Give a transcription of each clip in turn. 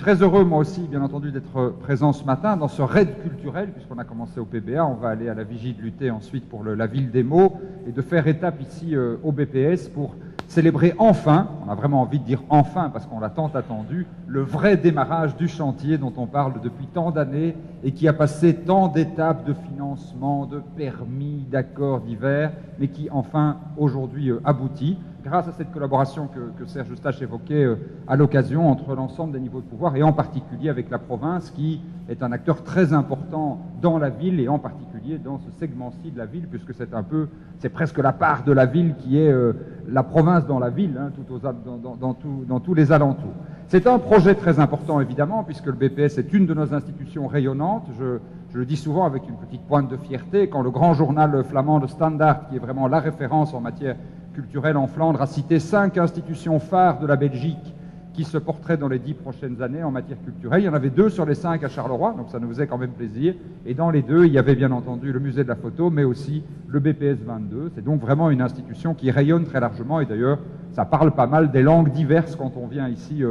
très heureux, moi aussi, bien entendu, d'être présent ce matin dans ce raid culturel, puisqu'on a commencé au PBA, on va aller à la Vigie de Luté ensuite pour la ville des mots, et de faire étape ici au BPS pour célébrer enfin, on a vraiment envie de dire enfin, parce qu'on l'a tant attendu, le vrai démarrage du chantier dont on parle depuis tant d'années et qui a passé tant d'étapes de financement, de permis, d'accords divers, mais qui enfin aujourd'hui aboutit, grâce à cette collaboration que Serge Eustache évoquait à l'occasion entre l'ensemble des niveaux de pouvoir et en particulier avec la province qui est un acteur très important dans la ville et en particulier dans ce segment-ci de la ville puisque c'est presque la part de la ville qui est la province dans la ville, hein, dans tous les alentours. C'est un projet très important évidemment puisque le BPS est une de nos institutions rayonnantes. Je le dis souvent avec une petite pointe de fierté quand le grand journal flamand de Standaard, qui est vraiment la référence en matière culturelle en Flandre, a cité 5 institutions phares de la Belgique qui se porteraient dans les 10 prochaines années en matière culturelle. Il y en avait 2 sur les 5 à Charleroi, donc ça nous faisait quand même plaisir. Et dans les 2, il y avait bien entendu le musée de la photo, mais aussi le BPS 22. C'est donc vraiment une institution qui rayonne très largement. Et d'ailleurs, ça parle pas mal des langues diverses quand on vient ici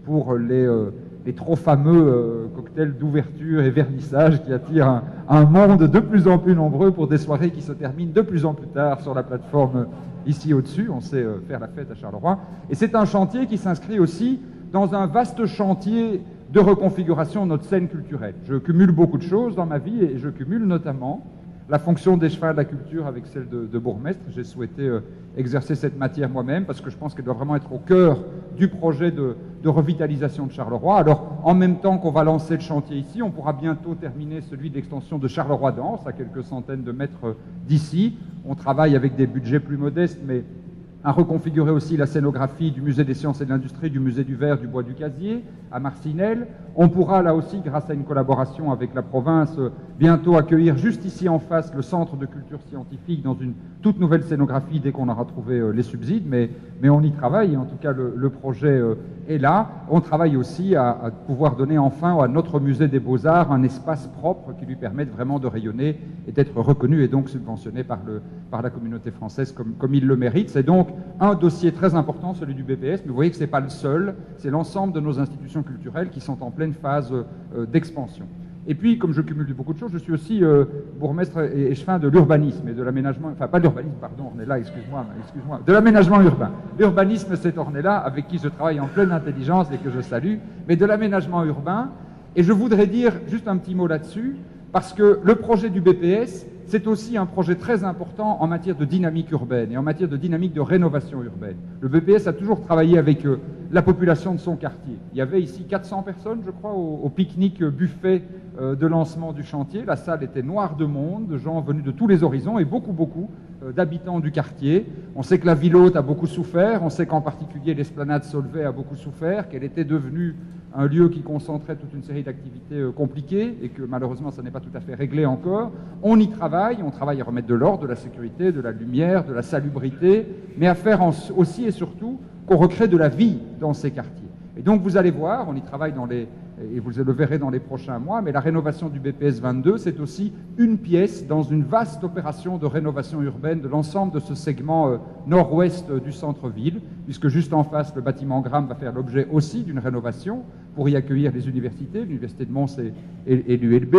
pour les trop fameux cocktails d'ouverture et vernissage qui attirent un monde de plus en plus nombreux pour des soirées qui se terminent de plus en plus tard sur la plateforme ici au-dessus. On sait faire la fête à Charleroi. Et c'est un chantier qui s'inscrit aussi dans un vaste chantier de reconfiguration de notre scène culturelle. Je cumule beaucoup de choses dans ma vie et je cumule notamment la fonction d'échevin de la culture avec celle de bourgmestre. J'ai souhaité exercer cette matière moi-même parce que je pense qu'elle doit vraiment être au cœur du projet de revitalisation de Charleroi. Alors, en même temps qu'on va lancer le chantier ici, on pourra bientôt terminer celui de l'extension de Charleroi Danse à quelques centaines de mètres d'ici. On travaille avec des budgets plus modestes, mais à reconfigurer aussi la scénographie du musée des sciences et de l'industrie, du musée du verre, du bois du casier, à Marcinelle. On pourra là aussi, grâce à une collaboration avec la province, bientôt accueillir juste ici en face le centre de culture scientifique dans une toute nouvelle scénographie dès qu'on aura trouvé les subsides, mais on y travaille, en tout cas le projet est là. On travaille aussi à pouvoir donner enfin à notre musée des Beaux-Arts un espace propre qui lui permette vraiment de rayonner et d'être reconnu et donc subventionné par la communauté française comme il le mérite. C'est donc un dossier très important, celui du BPS, mais vous voyez que ce n'est pas le seul, c'est l'ensemble de nos institutions culturelles qui sont en pleine phase d'expansion. Et puis, comme je cumule beaucoup de choses, je suis aussi bourgmestre et échevin de l'urbanisme et de l'aménagement, enfin pas de l'urbanisme, pardon, Ornella, excuse-moi, de l'aménagement urbain. L'urbanisme, c'est Ornella, avec qui je travaille en pleine intelligence et que je salue, mais de l'aménagement urbain. Et je voudrais dire juste un petit mot là-dessus, parce que le projet du BPS, c'est aussi un projet très important en matière de dynamique urbaine et en matière de dynamique de rénovation urbaine. Le BPS a toujours travaillé avec la population de son quartier. Il y avait ici 400 personnes, je crois, au pique-nique buffet de lancement du chantier. La salle était noire de monde, de gens venus de tous les horizons et beaucoup d'habitants du quartier. On sait que la ville haute a beaucoup souffert, on sait qu'en particulier l'esplanade Solvay a beaucoup souffert, qu'elle était devenue un lieu qui concentrait toute une série d'activités compliquées et que malheureusement ça n'est pas tout à fait réglé encore. On y travaille, on travaille à remettre de l'ordre, de la sécurité, de la lumière, de la salubrité, mais à faire aussi et surtout qu'on recrée de la vie dans ces quartiers. Et donc vous allez voir, on y travaille et vous le verrez dans les prochains mois, mais la rénovation du BPS 22, c'est aussi une pièce dans une vaste opération de rénovation urbaine de l'ensemble de ce segment nord-ouest du centre-ville, puisque juste en face, le bâtiment Gramme va faire l'objet aussi d'une rénovation pour y accueillir les universités, l'Université de Mons et l'ULB,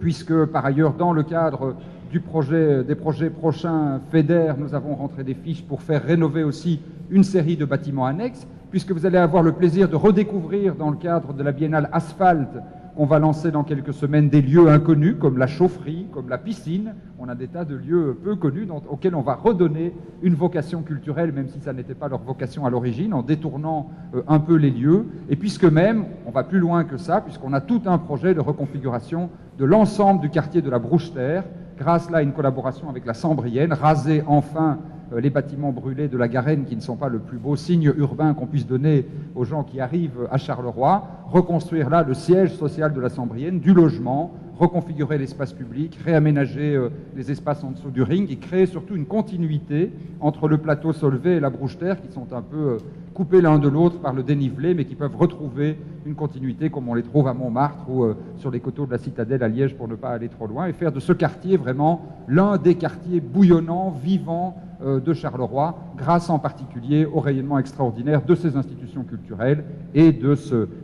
puisque par ailleurs, dans le cadre des projets prochains FEDER, nous avons rentré des fiches pour faire rénover aussi une série de bâtiments annexes, puisque vous allez avoir le plaisir de redécouvrir dans le cadre de la biennale Asphalte, qu'on va lancer dans quelques semaines, des lieux inconnus comme la chaufferie, comme la piscine. On a des tas de lieux peu connus auxquels on va redonner une vocation culturelle, même si ça n'était pas leur vocation à l'origine, en détournant un peu les lieux. Et puisque même, on va plus loin que ça, puisqu'on a tout un projet de reconfiguration de l'ensemble du quartier de la Brouche-Terre, grâce là à une collaboration avec la Sambrienne, raser enfin les bâtiments brûlés de la Garenne qui ne sont pas le plus beau signe urbain qu'on puisse donner aux gens qui arrivent à Charleroi, reconstruire là le siège social de la Sambrienne, du logement, reconfigurer l'espace public, réaménager les espaces en dessous du ring et créer surtout une continuité entre le plateau Solvay et la Brouche-Terre qui sont un peu coupés l'un de l'autre par le dénivelé mais qui peuvent retrouver une continuité comme on les trouve à Montmartre ou sur les coteaux de la Citadelle à Liège pour ne pas aller trop loin et faire de ce quartier vraiment l'un des quartiers bouillonnants, vivants, de Charleroi, grâce en particulier au rayonnement extraordinaire de ces institutions culturelles et de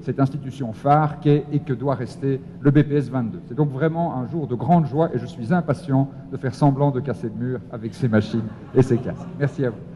cette institution phare qu'est et que doit rester le BPS 22. C'est donc vraiment un jour de grande joie et je suis impatient de faire semblant de casser le mur avec ces machines et ces casques. Merci à vous.